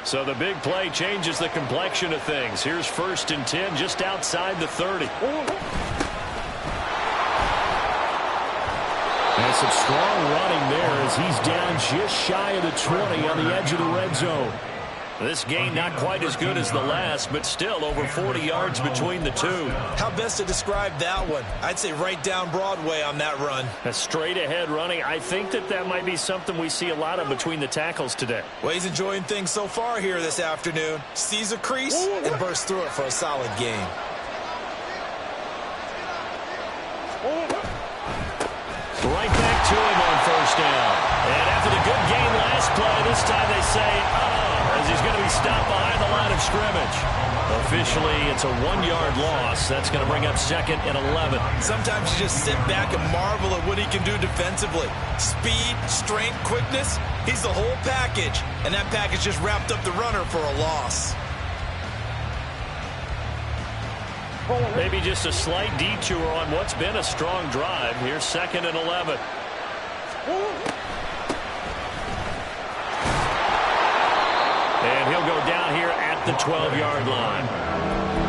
So the big play changes the complexion of things. Here's 1st and 10 just outside the 30. And some strong running there as he's down just shy of the 20 on the edge of the red zone. This game not quite as good as the last, but still over 40 yards between the two. How best to describe that one? I'd say right down Broadway on that run. A straight-ahead running. I think that might be something we see a lot of between the tackles today. Well, he's enjoying things so far here this afternoon. Sees a crease and bursts through it for a solid gain. Right back to him on 1st down. And after the good game last play, this time they say, as he's going to be stopped behind the line of scrimmage. Officially, it's a 1-yard loss. That's going to bring up 2nd and 11. Sometimes you just sit back and marvel at what he can do defensively. Speed, strength, quickness, he's the whole package. And that package just wrapped up the runner for a loss. Maybe just a slight detour on what's been a strong drive. Here's 2nd and 11. And he'll go down here at the 12-yard line.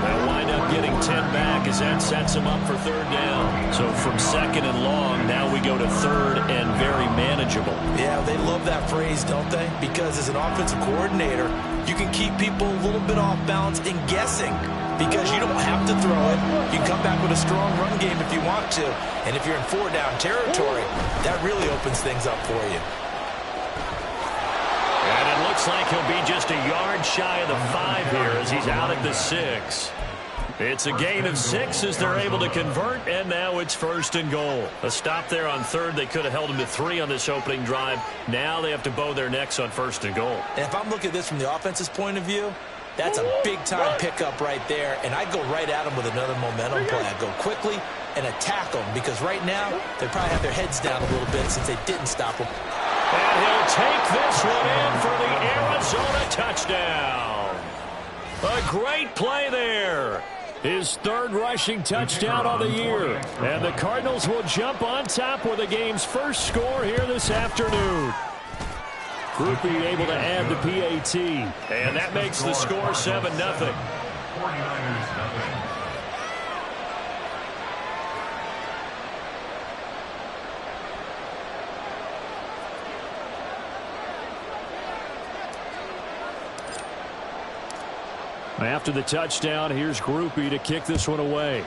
They'll wind up getting 10 back as that sets him up for 3rd down. So from 2nd and long, now we go to 3rd and very manageable. Yeah, they love that phrase, don't they? Because as an offensive coordinator, you can keep people a little bit off balance and guessing. Because you don't have to throw it. You can come back with a strong run game if you want to. And if you're in 4-down territory, that really opens things up for you. And it looks like he'll be just a yard shy of the 5 here as he's out at the 6. It's a gain of 6 as they're able to convert, and now it's 1st and goal. A stop there on 3rd. They could have held him to 3 on this opening drive. Now they have to bow their necks on 1st and goal. And if I'm looking at this from the offense's point of view, that's a big-time pickup right there, and I'd go right at him with another momentum play. I'd go quickly and attack them because right now they probably have their heads down a little bit since they didn't stop them. And he'll take this one in for the Arizona touchdown. A great play there. His 3rd rushing touchdown on the year. And the Cardinals will jump on top with the game's first score here this afternoon. Groupie able to add the PAT. And that makes the score 7-0. 49ers nothing. After the touchdown, here's Groupie to kick this one away.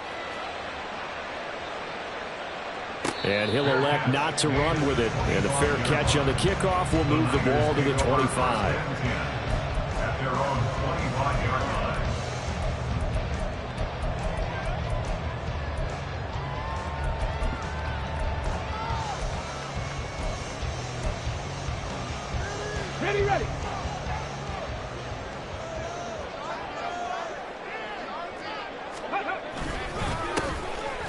And he'll elect not to run with it. And a fair catch on the kickoff will move the ball to the 25. At their own 25-yard line. Ready.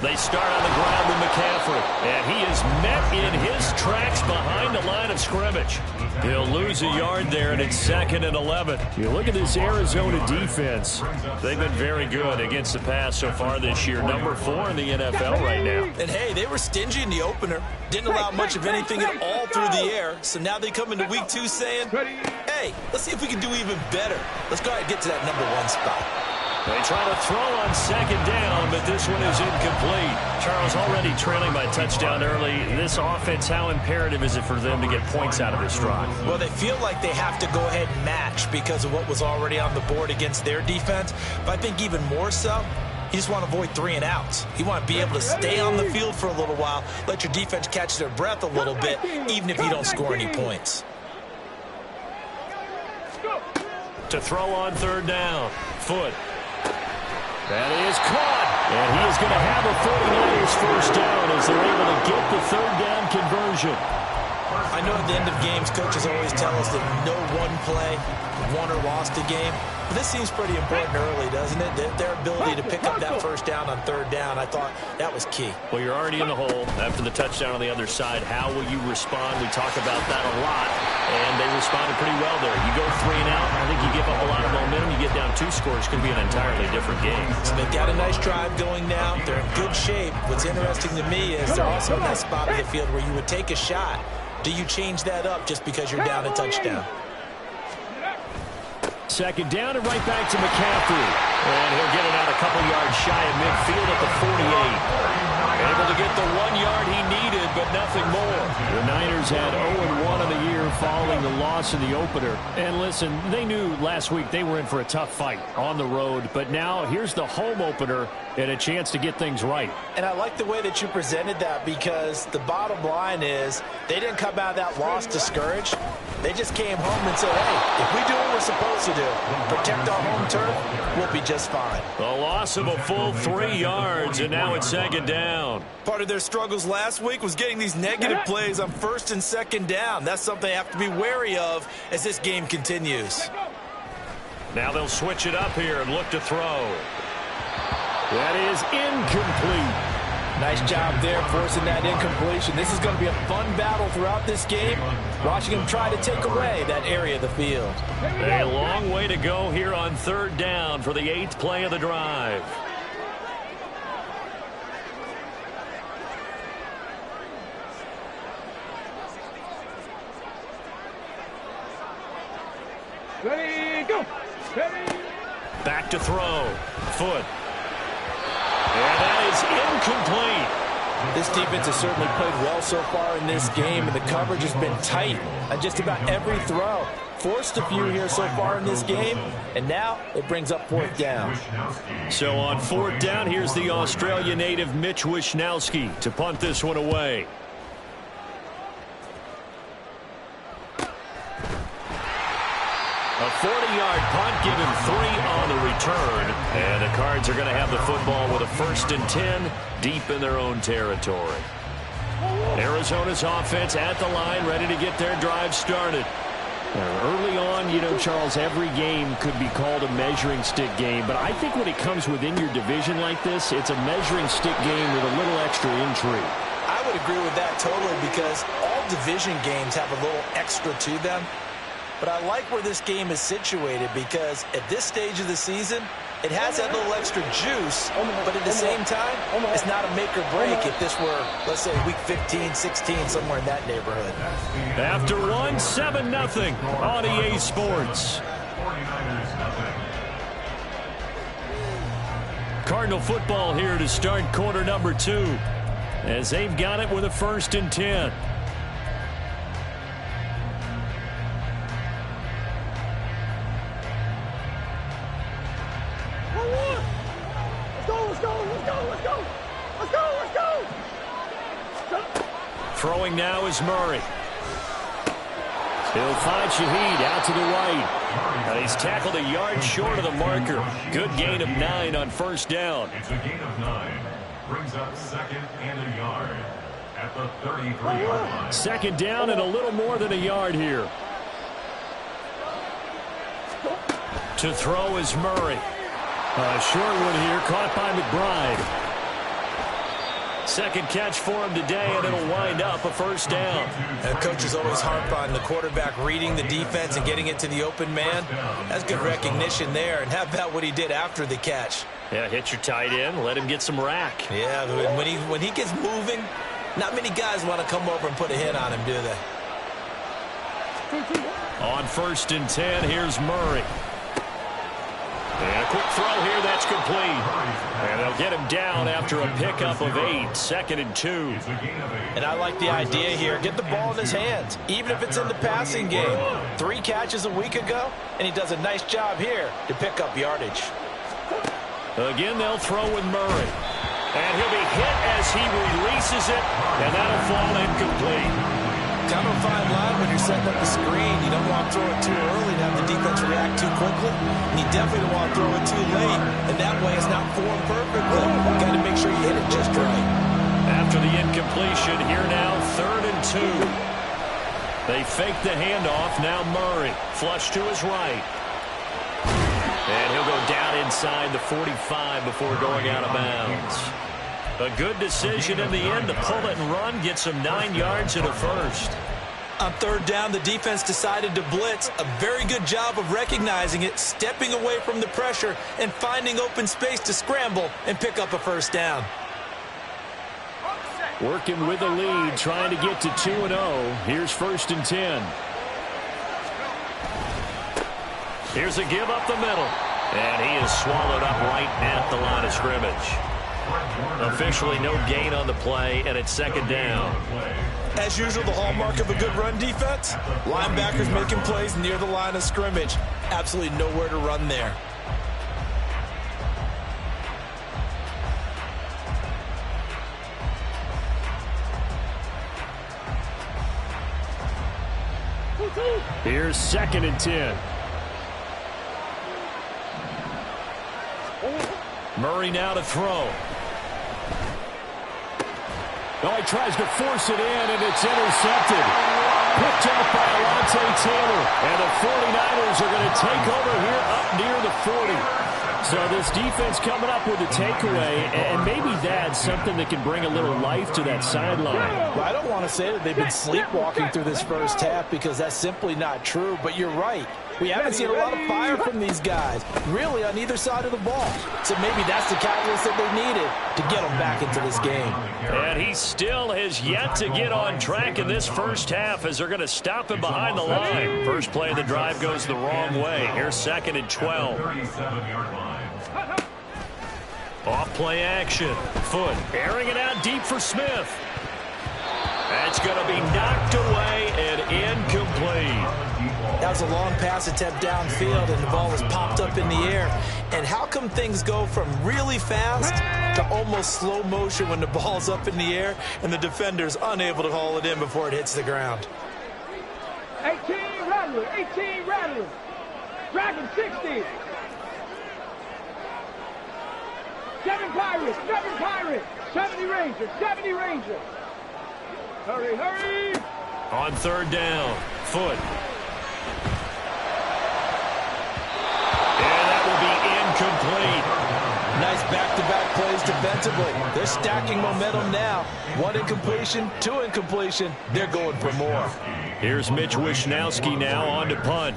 They start on the ground with McCaffrey, and he is met in his tracks behind the line of scrimmage. He'll lose a yard there, and it's 2nd and 11. You look at this Arizona defense. They've been very good against the pass so far this year. Number 4 in the NFL right now. And, hey, they were stingy in the opener. Didn't allow much of anything at all through the air. So now they come into week 2 saying, hey, let's see if we can do even better. Let's go ahead and get to that number 1 spot. They try to throw on 2nd down, but this one is incomplete. Charles, already trailing by touchdown early. This offense, how imperative is it for them to get points out of this drive? Well, they feel like they have to go ahead and match because of what was already on the board against their defense. But I think even more so, you just want to avoid 3 and outs. You want to be able to stay on the field for a little while, let your defense catch their breath a little bit, even if you don't score any points. To throw on 3rd down. Foot. That is caught. And he is going to have a 49ers first down as they're able to get the 3rd down conversion. I know at the end of games, coaches always tell us that no one play won or lost a game. But this seems pretty important early, doesn't it? Their ability to pick up that first down on 3rd down, I thought that was key. Well, you're already in the hole after the touchdown on the other side. How will you respond? We talk about that a lot, and they responded pretty well there. You go 3 and out, I think you give up a lot of momentum. You get down 2 scores, could be an entirely different game. So they've got a nice drive going now. They're in good shape. What's interesting to me is they're also in that spot of the field where you would take a shot. Do you change that up just because you're down a touchdown? Second down and right back to McCaffrey. And he'll get it out a couple yards shy of midfield at the 48. Able to get the 1 yard he needed, but nothing more. The Niners had 0-1 on the year following the loss in the opener. And listen, they knew last week they were in for a tough fight on the road. But now here's the home opener and a chance to get things right. And I like the way that you presented that, because the bottom line is they didn't come out of that loss discouraged. They just came home and said, hey, if we do what we're supposed to do, protect our home turf, we'll be just fine. The loss of a full 3 yards, and now it's second down. Part of their struggles last week was getting these negative plays on first and second down. That's something they have to be wary of as this game continues. Now they'll switch it up here and look to throw. That is incomplete. Nice job there forcing that incompletion. This is going to be a fun battle throughout this game. Watching him try to take away that area of the field. A long way to go here on third down for the 8th play of the drive. Ready, go. Ready. Back to throw. Foot. And that is incomplete. This defense has certainly played well so far in this game, and the coverage has been tight on just about every throw. Forced a few here so far in this game, and now it brings up fourth down. So on fourth down, here's the Australia native Mitch Wishnowsky to punt this one away. A 40-yard punt, give him 3 on the return. And the Cards are going to have the football with a 1st and 10 deep in their own territory. Arizona's offense at the line, ready to get their drive started. Early on, you know, Charles, every game could be called a measuring stick game. But I think when it comes within your division like this, it's a measuring stick game with a little extra intrigue. I would agree with that totally, because all division games have a little extra to them. But I like where this game is situated, because at this stage of the season, it has that little extra juice, but at the same time, it's not a make or break if this were, let's say, week 15, 16, somewhere in that neighborhood. After one, 7-0 on EA Sports. Cardinal football here to start quarter number 2, as they've got it with a 1st and 10. Throwing now is Murray. He'll find Shaheed out to the right. And he's tackled a yard short of the marker. Good gain of 9 on 1st down. It's a gain of 9. Brings up 2nd and a yard at the 33-yard line. 2nd down and a little more than a yard here. To throw is Murray. A short one here, caught by McBride. 2nd catch for him today, and it'll wind up a 1st down. And coaches always harp on the quarterback reading the defense and getting it to the open man. That's good recognition there. And how about what he did after the catch? Yeah, hit your tight end, let him get some rack. Yeah, when he gets moving, not many guys want to come over and put a hit on him, do they? On 1st and 10, here's Murray. And a quick throw here, that's complete. And they'll get him down after a pickup of 8, 2nd and 2. And I like the idea here. Get the ball in his hands, even if it's in the passing game. 3 catches a week ago, and he does a nice job here to pick up yardage. Again, they'll throw with Murray. And he'll be hit as he releases it, and that'll fall incomplete. Kind of a fine line when you're setting up a screen. You don't want to throw it too early to have the defense react too quickly. And you definitely don't want to throw it too late. And that way it's not formed perfectly. You got to make sure you hit it just right. After the incompletion, here now, 3rd and 2. They fake the handoff. Now Murray, flush to his right. And he'll go down inside the 45 before going out of bounds. A good decision in the end to pull it and run, gets him 9 yards and a 1st. On 3rd down, the defense decided to blitz. A very good job of recognizing it, stepping away from the pressure, and finding open space to scramble and pick up a 1st down. Working with the lead, trying to get to 2-0. Here's 1st and 10. Here's a give up the middle. And he is swallowed up right at the line of scrimmage. Officially no gain on the play, and it's second down. As usual, the hallmark of a good run defense, linebackers making plays near the line of scrimmage. Absolutely nowhere to run there. Here's second and 10. Murray now to throw. Oh, he tries to force it in, and it's intercepted. Picked off by Alontae Taylor. And the 49ers are going to take over here up near the 40. So this defense coming up with a takeaway, and maybe that's something that can bring a little life to that sideline. Well, I don't want to say that they've been sleepwalking through this first half because that's simply not true, but you're right. We haven't seen a lot of fire from these guys, really, on either side of the ball. So maybe that's the catalyst that they needed to get them back into this game. And he still has yet to get on track in this first half as they're going to stop him behind the line. First play of the drive goes the wrong way. Here's second and 12. Off play action. Foot airing it out deep for Smith. That's going to be knocked away and incomplete. That was a long pass attempt downfield, and the ball was popped up in the air. And how come things go from really fast to almost slow motion when the ball's up in the air and the defender's unable to haul it in before it hits the ground? 18 Rattlers, 18 Rattlers. Dragon 60. 7 Pirates, 70 Rangers, 70 Rangers. Hurry, hurry. On third down, Foot. And that will be incomplete. Nice back-to-back plays defensively. They're stacking momentum now. 1 incompletion, 2 incompletion. They're going for more. Here's Mitch Wishnowski now on to punt.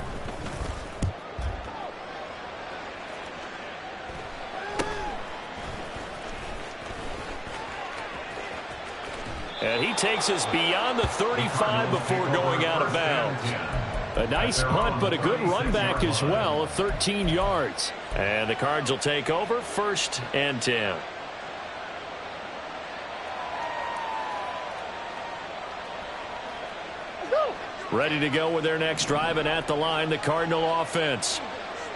And he takes us beyond the 35 before going out of bounds. A nice punt, but a good run back as well of 13 yards. And the Cards will take over, first and 10. Ready to go with their next drive, and at the line, the Cardinal offense.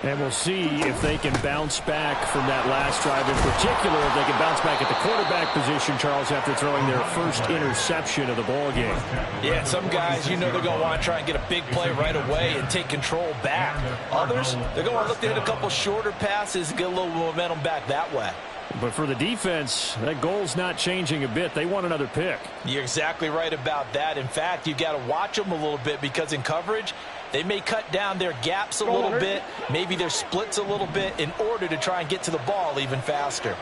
And we'll see if they can bounce back from that last drive, in particular, if they can bounce back at the quarterback position, Charles, after throwing their first interception of the ballgame. Yeah, some guys, you know they're going to want to try and get a big play right away and take control back. Others, they're going to look to hit a couple shorter passes and get a little momentum back that way. But for the defense, that goal's not changing a bit. They want another pick. You're exactly right about that. In fact, you got to watch them a little bit because in coverage, they may cut down their gaps a little bit, maybe their splits a little bit in order to try and get to the ball even faster.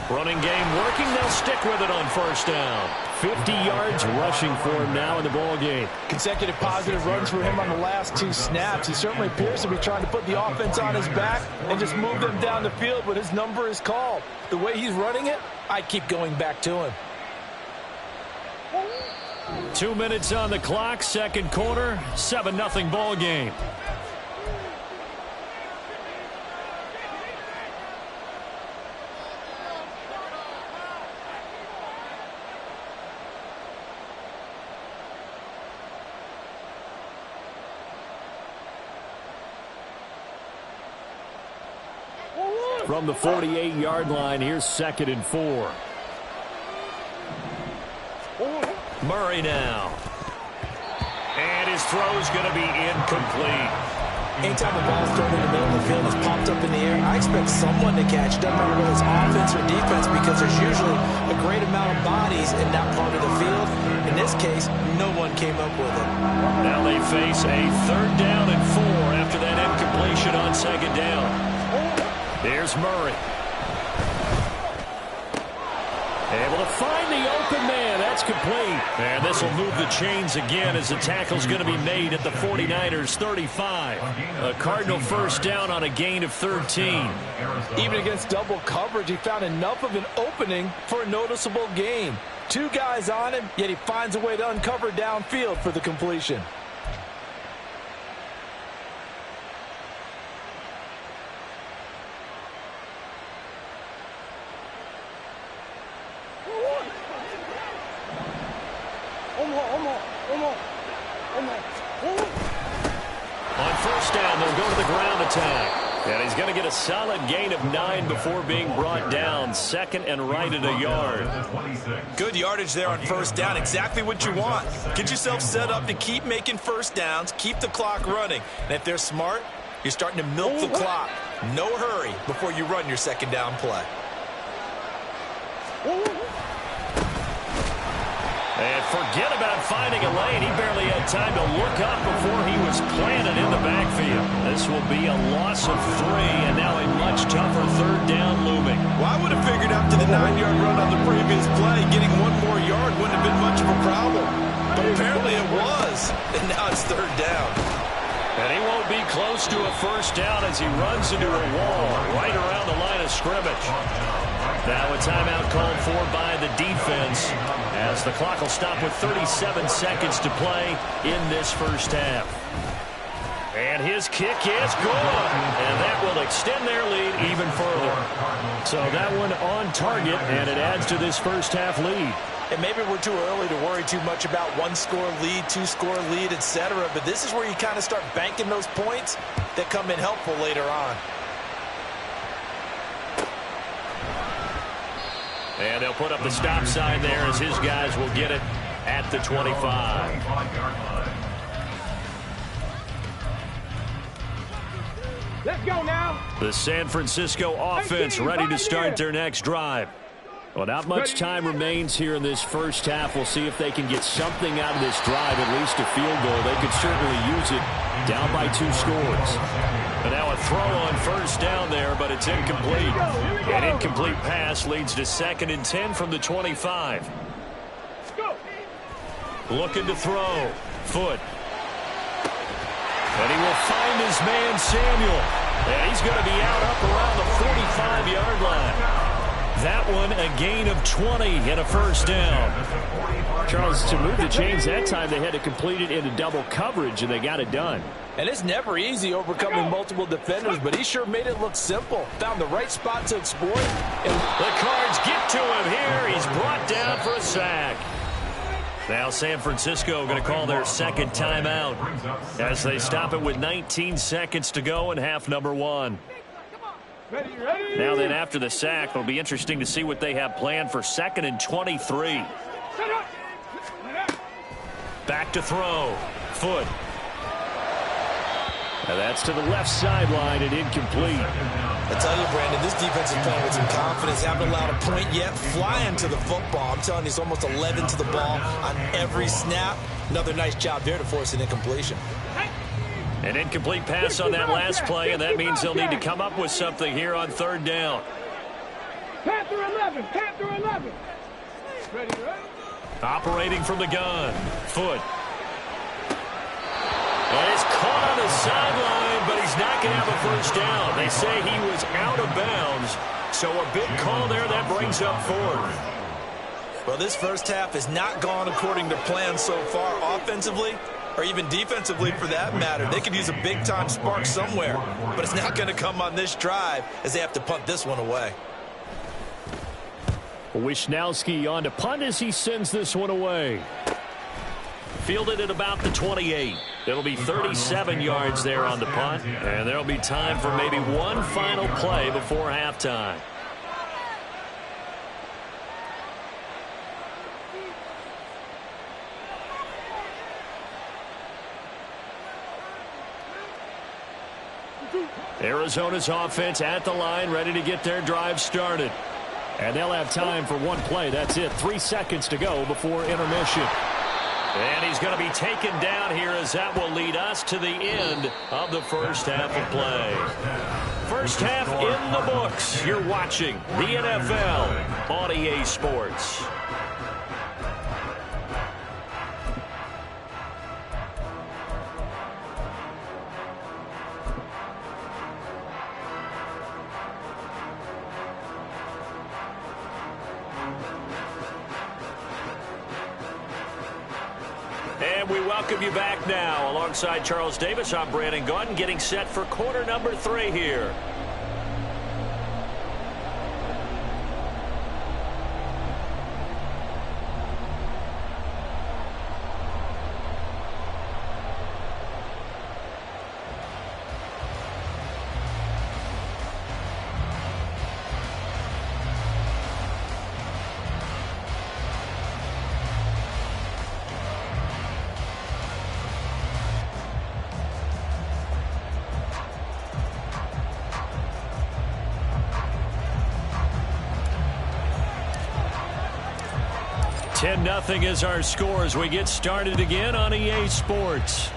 Running game working. They'll stick with it on first down. 50 yards rushing for him now in the ball game. Consecutive positive runs for him on the last 2 snaps. He certainly appears to be trying to put the offense on his back and just move them down the field when his number is called. The way he's running it, I keep going back to him. 2 minutes on the clock, second quarter, 7-0 ball game. From the 48-yard line, here's second and 4. Murray now. And his throw's going to be incomplete. Anytime the ball's thrown in the middle of the field and it's popped up in the air, I expect someone to catch. Doesn't matter whether it's offense or defense because there's usually a great amount of bodies in that part of the field. In this case, no one came up with it. Now they face a third down and 4 after that incompletion on second down. There's Murray. Able to find the open man. That's complete. And this will move the chains again as the tackle's going to be made at the 49ers 35. A Cardinal first down on a gain of 13. Even against double coverage, he found enough of an opening for a noticeable gain. 2 guys on him, yet he finds a way to uncover downfield for the completion. On first down, they'll go to the ground attack. And he's going to get a solid gain of 9 before being brought down. Second and right at a yard. Good yardage there on first down. Exactly what you want. Get yourself set up to keep making first downs, keep the clock running. And if they're smart, you're starting to milk the clock. No hurry before you run your second down play. And forget about finding a lane. He barely had time to look up before he was planted in the backfield. This will be a loss of 3, and now a much tougher third down looming. Well, I would have figured after the 9-yard run on the previous play, getting one more yard wouldn't have been much of a problem. But apparently it was, and now it's third down. And he won't be close to a first down as he runs into a wall right around the line of scrimmage. Now a timeout called for by the defense as the clock will stop with 37 seconds to play in this first half. And his kick is good. And that will extend their lead even further. So that one on target, and it adds to this first half lead. And maybe we're too early to worry too much about 1-score lead, 2-score lead, etc. But this is where you kind of start banking those points that come in helpful later on. And they'll put up the stop sign there as his guys will get it at the 25. Let's go now. The San Francisco offense ready to start their next drive. Well, not much time remains here in this first half. We'll see if they can get something out of this drive, at least a field goal. They could certainly use it down by 2 scores. And now a throw on first down there, but it's incomplete. An incomplete pass leads to 2nd and 10 from the 25. Looking to throw. Foot. And he will find his man, Samuel. And he's going to be out up around the 45-yard line. That one a gain of 20 and a first down. Charles, to move the chains that time, they had to complete it into double coverage, and they got it done. And it's never easy overcoming multiple defenders, but he sure made it look simple. Found the right spot to exploit. And the Cards get to him here. He's brought down for a sack. Now San Francisco going to call their second timeout as they stop it with 19 seconds to go in half number 1. Now then, after the sack, it'll be interesting to see what they have planned for 2nd and 23. Back to throw. Foot. And that's to the left sideline and incomplete. I tell you, Brandon, this defense is playing with some confidence. Haven't allowed a point yet. Flying to the football. I'm telling you, it's almost 11 to the ball on every snap. Another nice job there to force an incompletion. An incomplete pass on that last play, and that means they'll need to come up with something here on third down. Panther 11, Panther 11. Ready? Operating from the gun. Foot. And it's caught on the sideline, but he's not going to have a first down. They say he was out of bounds, so a big call there that brings up 4th. Well, this first half has not gone according to plan so far offensively, or even defensively for that matter. They could use a big-time spark somewhere, but it's not going to come on this drive as they have to punt this one away. Wisnowski on to punt as he sends this one away. Fielded at about the 28. It'll be 37 yards there on the punt, and there'll be time for maybe one final play before halftime. Arizona's offense at the line, ready to get their drive started. And they'll have time for one play. That's it. 3 seconds to go before intermission. And he's going to be taken down here as that will lead us to the end of the first half of play. First half in the books. You're watching the NFL on EA Sports. And we welcome you back now. Alongside Charles Davis, I'm Brandon Gunn, getting set for quarter number 3 here. 10-0 is our score as we get started again on EA Sports.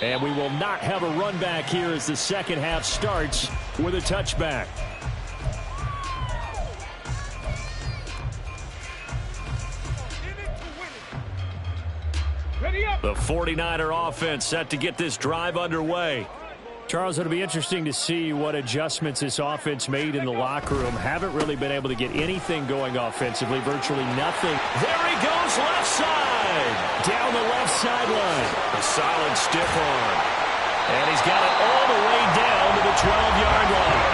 And we will not have a run back here as the second half starts with a touchback. The 49er offense set to get this drive underway. Charles, it'll be interesting to see what adjustments this offense made in the locker room. Haven't really been able to get anything going offensively, virtually nothing. There he goes, left side. Down the left sideline. A solid stiff arm. And he's got it all the way down to the 12-yard line.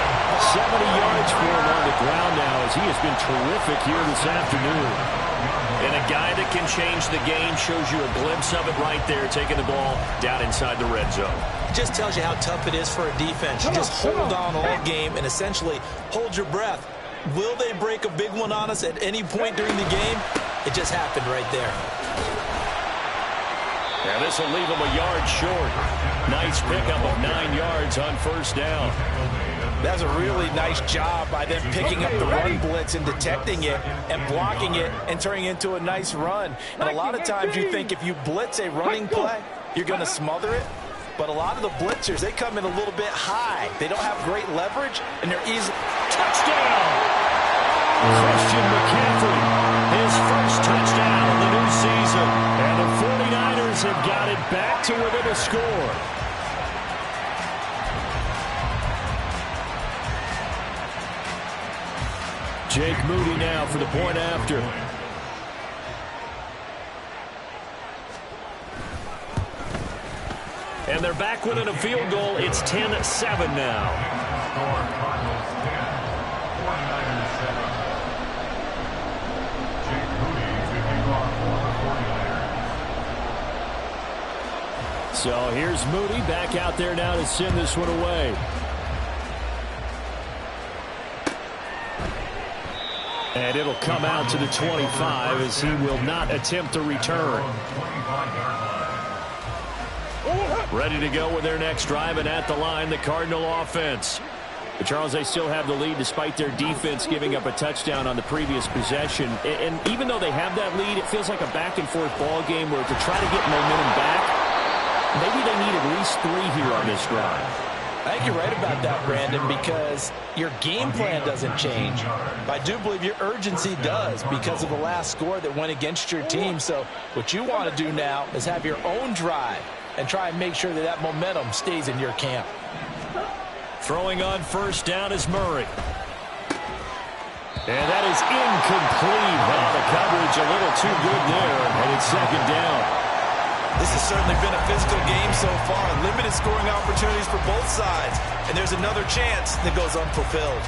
70 yards for him on the ground now as he has been terrific here this afternoon. And a guy that can change the game, shows you a glimpse of it right there, taking the ball down inside the red zone. It just tells you how tough it is for a defense. You just hold on all game and essentially hold your breath. Will they break a big one on us at any point during the game? It just happened right there. Yeah, this will leave him a yard short. Nice pickup of 9 yards on first down. That's a really nice job by them picking up the run blitz and detecting it and blocking it and turning it into a nice run. And a lot of times you think if you blitz a running play, you're going to smother it. But a lot of the blitzers, they come in a little bit high. They don't have great leverage, and they're easy. Touchdown! Christian McCaffrey, his first touchdown of the new season. And the 49ers have got it back to within a score. Jake Moody now for the point after. And they're back within a field goal. It's 10-7 now. Score Cardinals 10, 49ers 7. Jake Moody to kick off for the 49ers. So here's Moody back out there now to send this one away. And it'll come out to the 25 as he will not attempt to return. Ready to go with their next drive, and at the line, the Cardinal offense. But Charles, they still have the lead despite their defense giving up a touchdown on the previous possession. And even though they have that lead, it feels like a back-and-forth ball game where to try to get momentum back, maybe they need at least 3 here on this drive. I think you're right about that, Brandon, because your game plan doesn't change. But I do believe your urgency does because of the last score that went against your team. So what you want to do now is have your own drive and try and make sure that that momentum stays in your camp. Throwing on first down is Murray. And that is incomplete. Well, the coverage a little too good there, and it's second down. This has certainly been a physical game so far. Limited scoring opportunities for both sides. And there's another chance that goes unfulfilled.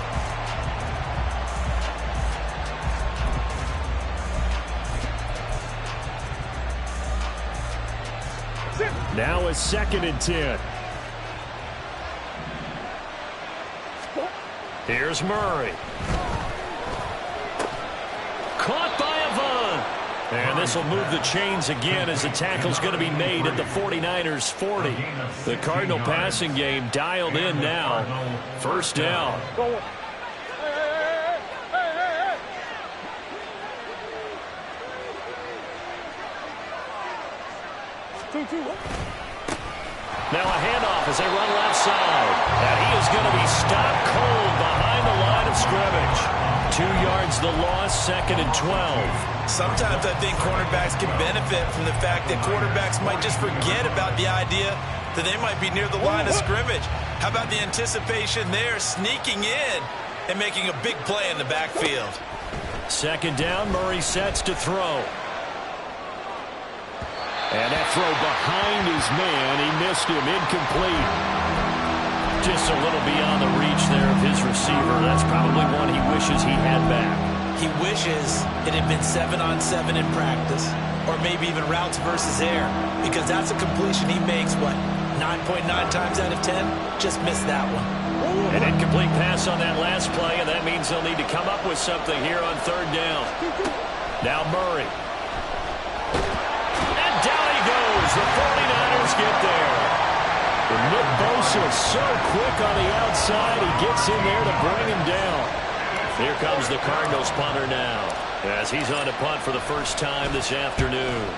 Now it's 2nd and 10. Here's Murray. Caught by Avon. And this will move the chains again as the tackle's going to be made at the 49ers 40. The Cardinal passing game dialed in now. First down. Now a handoff as they run left side. And he is going to be stopped cold behind the line of scrimmage. 2 yards the loss, 2nd and 12. Sometimes I think cornerbacks can benefit from the fact that quarterbacks might just forget about the idea that they might be near the line of scrimmage. How about the anticipation there, sneaking in and making a big play in the backfield? 2nd down, Murray sets to throw. And that throw behind his man, he missed him, incomplete. Just a little beyond the reach there of his receiver. That's probably one he wishes he had back. He wishes it had been 7-on-7 in practice, or maybe even routes versus air, because that's a completion he makes, what, 9.9 times out of 10? Just missed that one. An incomplete pass on that last play, and that means they'll need to come up with something here on 3rd down. Now Murray. And down he goes. The 49ers get there. And Nick Bosa so quick on the outside, he gets in there to bring him down. Here comes the Cardinals punter now, as he's on to punt for the first time this afternoon.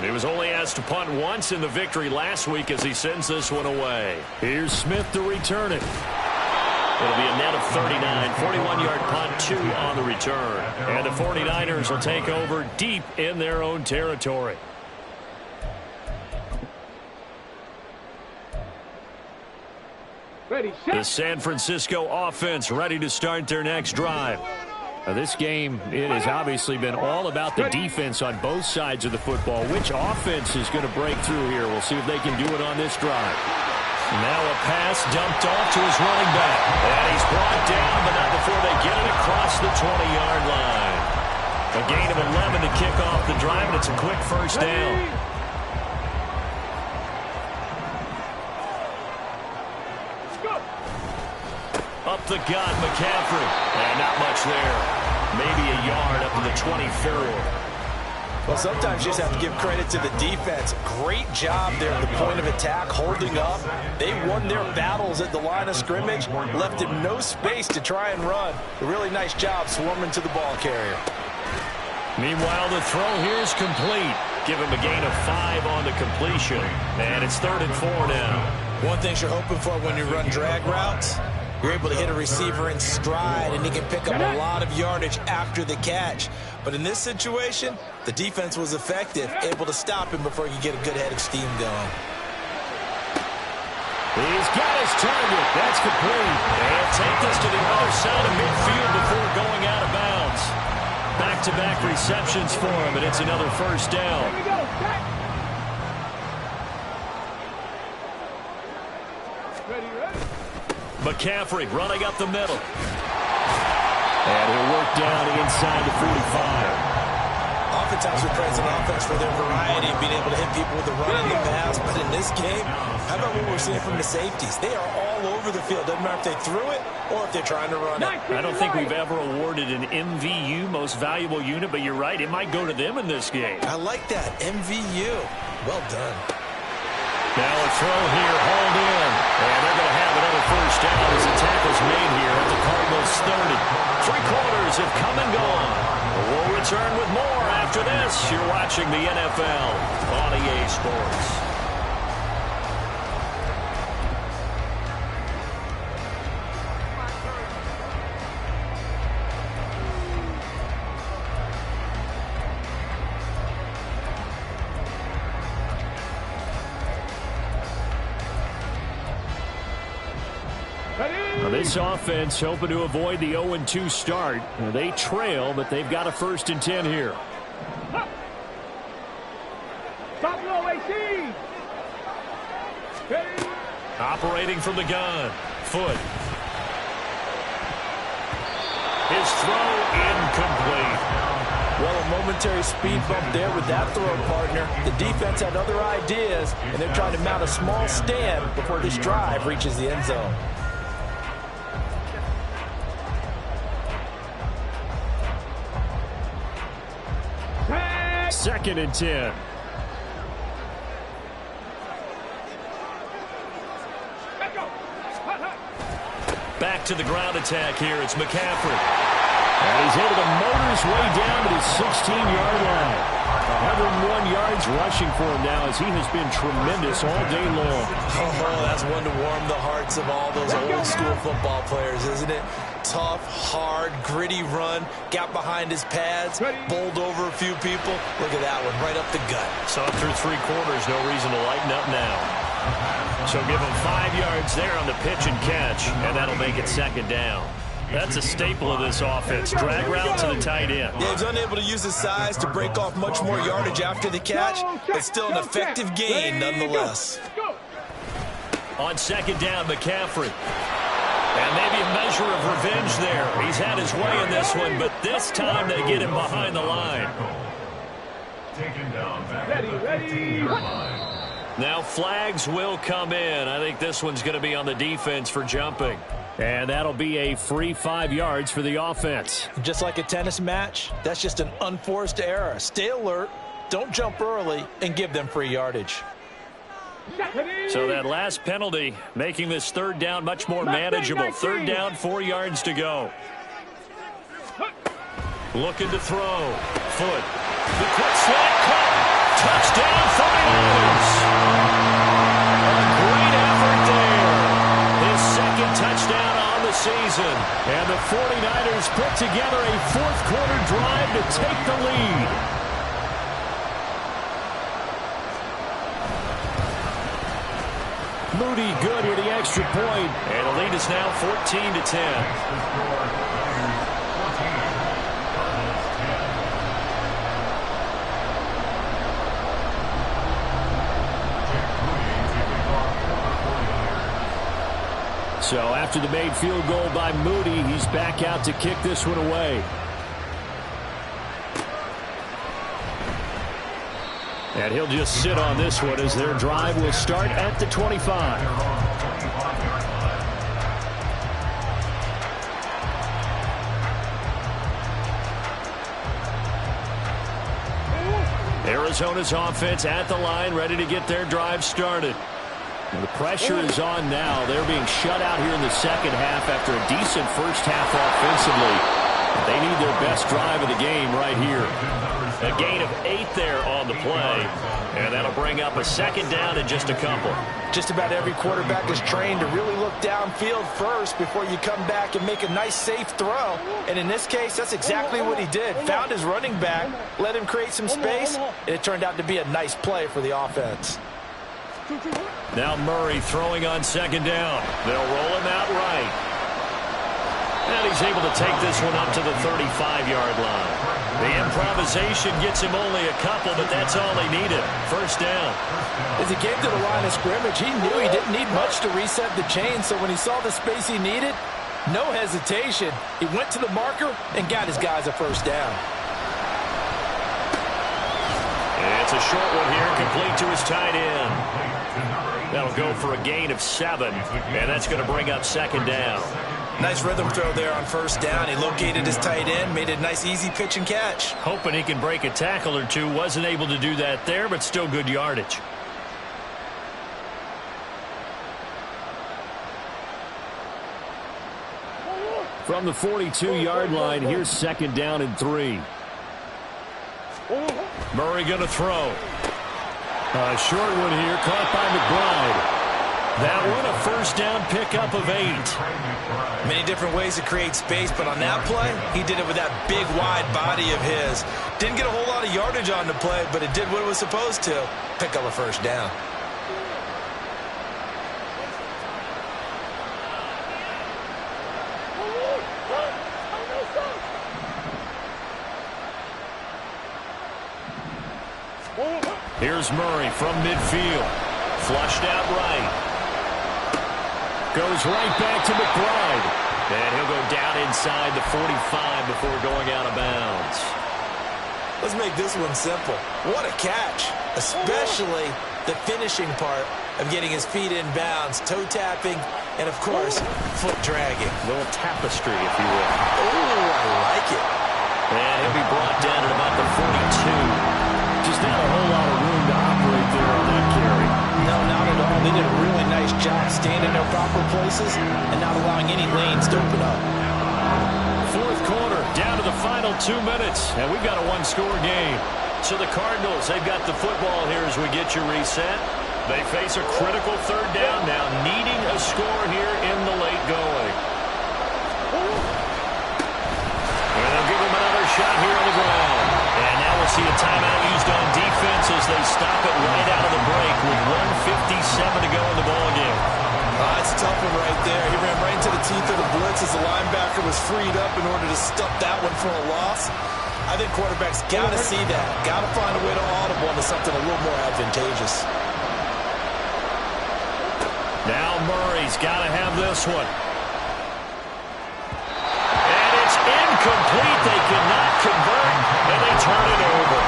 He was only asked to punt once in the victory last week as he sends this one away. Here's Smith to return it. It'll be a net of 39, 41-yard punt, 2 on the return. And the 49ers will take over deep in their own territory. Ready, The set. San Francisco offense ready to start their next drive. This game, it has obviously been all about the defense on both sides of the football. Which offense is going to break through here? We'll see if they can do it on this drive. Now a pass dumped off to his running back. And he's brought down, but not before they get it across the 20-yard line. A gain of 11 to kick off the drive, and it's a quick first down. Up the gut, McCaffrey. And not much there. Maybe a yard up to the 24. Well, sometimes you just have to give credit to the defense. Great job there at the point of attack, holding up. They won their battles at the line of scrimmage, left him no space to try and run. A really nice job swarming to the ball carrier. Meanwhile, the throw here is complete. Give him a gain of 5 on the completion. And it's 3rd and 4 now. One thing you're hoping for when you run drag routes, you're able to hit a receiver in stride, and he can pick up a lot of yardage after the catch. But in this situation, the defense was effective, able to stop him before you get a good head of steam going. He's got his target. That's complete. And take this to the other side of midfield before going out of bounds. Back-to-back receptions for him, and it's another first down. Here we go, set. Ready, ready. McCaffrey running up the middle. And he'll work down inside the 45. Oftentimes we praise an offense for their variety and being able to hit people with the run and the pass. But in this game, how about what we're seeing from the safeties? They are all over the field. Doesn't matter if they threw it or if they're trying to run it. I don't think we've ever awarded an MVU, most valuable unit, but you're right, it might go to them in this game. I like that. MVU. Well done. Now a throw here, hauled in. And they're going to have another first down as the tackle's made here at the Cardinals 30. 3 quarters have come and gone. We'll return with more after this. You're watching the NFL on EA Sports. Now this offense hoping to avoid the 0-2 start. They trail, but they've got a 1st and 10 here. Top low, AC. Ready. Operating from the gun. Foot. His throw incomplete. Well, a momentary speed bump there with that throw, partner. The defense had other ideas, and they're trying to mount a small stand before this drive reaches the end zone. Second and 10. Back to the ground attack here. It's McCaffrey. And he's able to motor his way down to his 16-yard line. 101 yards rushing for him now as he has been tremendous all day long. Oh, that's one to warm the hearts of all those old-school football players, isn't it? Tough, hard, gritty run, got behind his pads, bowled over a few people. Look at that one, right up the gut. Saw through 3 quarters, no reason to lighten up now. So give him 5 yards there on the pitch and catch, and that'll make it 2nd down. That's a staple of this offense. Drag route to the tight end. Yeah, he's unable to use his size to break off much more yardage after the catch, but still an effective gain nonetheless. On 2nd down, McCaffrey. And maybe a measure of revenge there. He's had his way in this one, but this time they get him behind the line. Taken down back at the 15-yard line. Now flags will come in. I think this one's going to be on the defense for jumping. And that'll be a free 5 yards for the offense. Just like a tennis match, that's just an unforced error. Stay alert, don't jump early, and give them free yardage. So that last penalty making this 3rd down much more manageable. 3rd down, 4 yards to go. Looking to throw. Foot. The quick slant cut. Touchdown 49ers. A great effort there. His second touchdown on the season. And the 49ers put together a fourth-quarter drive to take the lead. Moody good with the extra point. And the lead is now 14-10. So after the made field goal by Moody, he's back out to kick this one away. And he'll just sit on this one as their drive will start at the 25. Arizona's offense at the line, ready to get their drive started. And the pressure is on now. They're being shut out here in the second half after a decent first half offensively. They need their best drive of the game right here. A gain of 8 there on the play. And that'll bring up a second down in just a couple. Just about every quarterback is trained to really look downfield first before you come back and make a nice, safe throw. And in this case, that's exactly what he did. Found his running back, let him create some space, and it turned out to be a nice play for the offense. Now Murray throwing on second down. They'll roll him out right. And he's able to take this one up to the 35-yard line. The improvisation gets him only a couple, but that's all he needed. First down. As he came to the line of scrimmage, he knew he didn't need much to reset the chain, so when he saw the space he needed, no hesitation. He went to the marker and got his guys a first down. And it's a short one here, complete to his tight end. That'll go for a gain of 7, and that's going to bring up second down. Nice rhythm throw there on first down. He located his tight end, made a nice easy pitch and catch. Hoping he can break a tackle or two. Wasn't able to do that there, but still good yardage. From the 42-yard line, here's second down and 3. Murray going to throw. A short one here, caught by McBride. That one, a first down pickup of 8. Many different ways to create space, but on that play, he did it with that big, wide body of his. Didn't get a whole lot of yardage on the play, but it did what it was supposed to. Pick up a first down. Here's Murray from midfield. Flushed out right. Goes right back to McBride. And he'll go down inside the 45 before going out of bounds. Let's make this one simple. What a catch, especially the finishing part of getting his feet in bounds, toe tapping, and of course, foot dragging. A little tapestry, if you will. Oh, I like it. And he'll be brought down at about the 42. Just not a whole lot of room to operate there on that carry. No, not at all. They did a really nice job staying in their proper places and not allowing any lanes to open up. Fourth quarter, down to the final 2 minutes, and we've got a one-score game. So the Cardinals, they've got the football here as we get your reset. They face a critical third down now, needing a score here in the late going. And they'll give them another shot here on the ground. And now we'll see a timeout used on defense as they stop it right out of the break with 1:57 to go in the ballgame. That's a tough one right there. He ran right into the teeth of the blitz as the linebacker was freed up in order to stuff that one for a loss. I think quarterbacks got to see that. Got to find a way to audible into something a little more advantageous. Now Murray's got to have this one. And it's incomplete. They cannot convert, and they turn it over.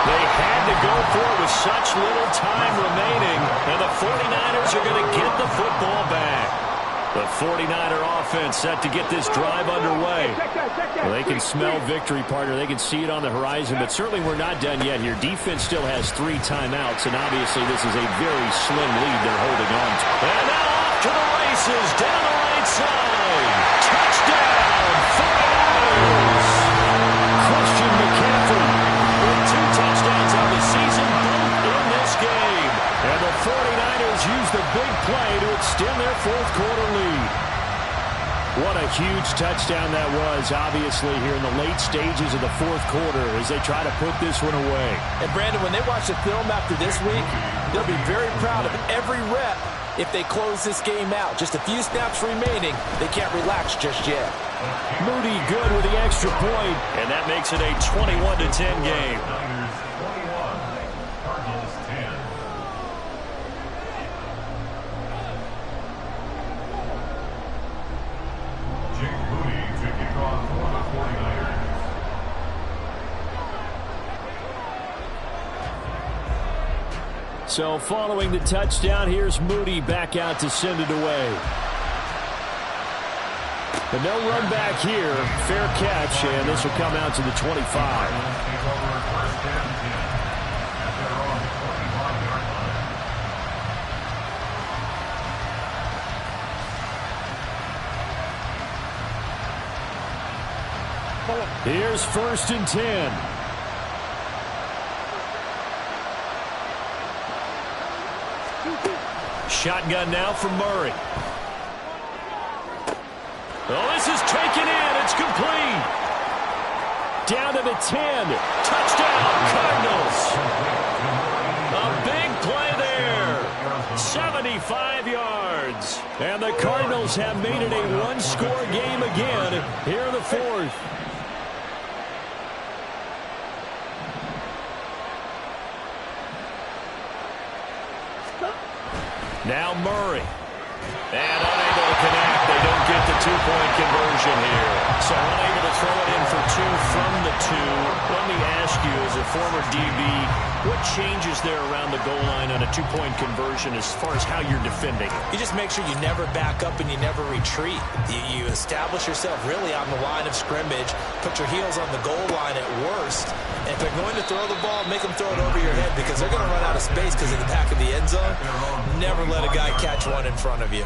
They had to go for it with such little time remaining, and the 49ers are going to get the football back. The 49er offense set to get this drive underway. Well, they can smell victory, partner. They can see it on the horizon, but certainly we're not done yet here. Defense still has 3 timeouts, and obviously this is a very slim lead they're holding on to. And now off to the races, down the right side. Touchdown, 49ers! their fourth quarter lead. What a huge touchdown that was, obviously, here in the late stages of the fourth quarter as they try to put this one away. And, Brandon, when they watch the film after this week, they'll be very proud of every rep if they close this game out. Just a few snaps remaining. They can't relax just yet. Moody good with the extra point, and that makes it a 21-10 game. So following the touchdown, here's Moody back out to send it away. But no run back here. Fair catch, and this will come out to the 25. Here's 1st and 10. Shotgun now for Murray. Oh, this is taken in. It's complete. Down to the 10. Touchdown, Cardinals. A big play there. 75 yards. And the Cardinals have made it a one-score game again here in the fourth. Now Murray. And unable to connect. They don't get the two-point conversion here. So unable to throw it in for two from the two. Let me ask you, as a former DB, what changes there around the goal line on a two-point conversion as far as how you're defending? You just make sure you never back up and you never retreat. You establish yourself really on the line of scrimmage, put your heels on the goal line at worst. And if they're going to throw the ball, make them throw it over your head because they're going to run out of space because of the back of the end zone. Never let a guy catch one in front of you.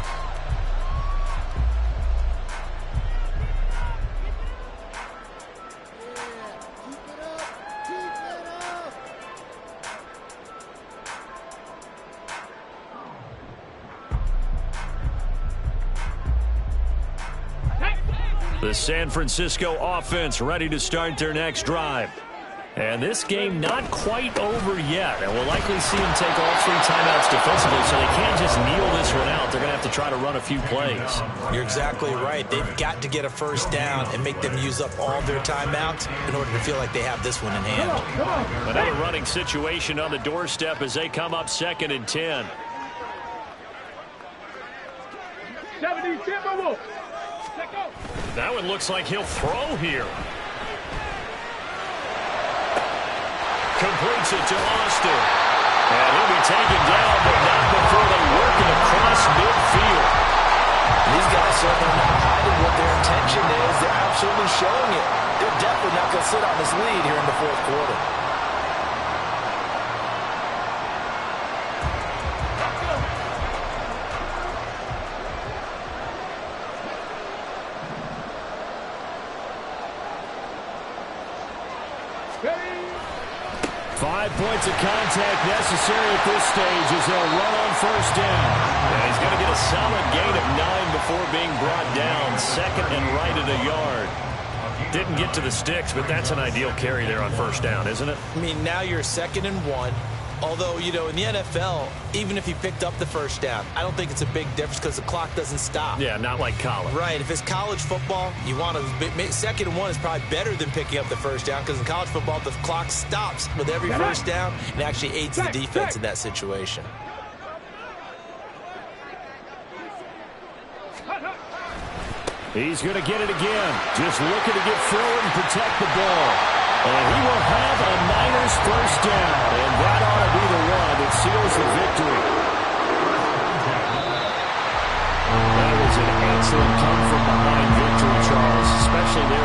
The San Francisco offense ready to start their next drive. And this game not quite over yet. And we'll likely see them take all 3 timeouts defensively, so they can't just kneel this one out. They're going to have to try to run a few plays. You're exactly right. They've got to get a first down and make them use up all their timeouts in order to feel like they have this one in hand. Another running situation on the doorstep as they come up 2nd and 10. 70, vamos. That one looks like he'll throw here. Completes it to Austin. And he'll be taken down, but not before they work it across midfield. These guys certainly not hiding what their intention is. They're absolutely showing it. They're definitely not going to sit on this lead here in the fourth quarter. Ready? 5 points of contact necessary at this stage as they'll run on first down. And he's going to get a solid gain of 9 before being brought down. 2nd and right at a yard. Didn't get to the sticks, but that's an ideal carry there on first down, isn't it? I mean, now you're 2nd and 1. Although, you know, in the NFL, even if you picked up the first down, I don't think it's a big difference because the clock doesn't stop. Yeah, not like college. Right. If it's college football, you want to 2nd and 1 is probably better than picking up the first down because in college football, the clock stops with every first down and actually aids the defense in that situation. He's going to get it again. Just looking to get forward and protect the ball. And he will have a Niners first down. And that ought to be the one that seals the victory. That was an excellent come from behind victory, Charles, especially there.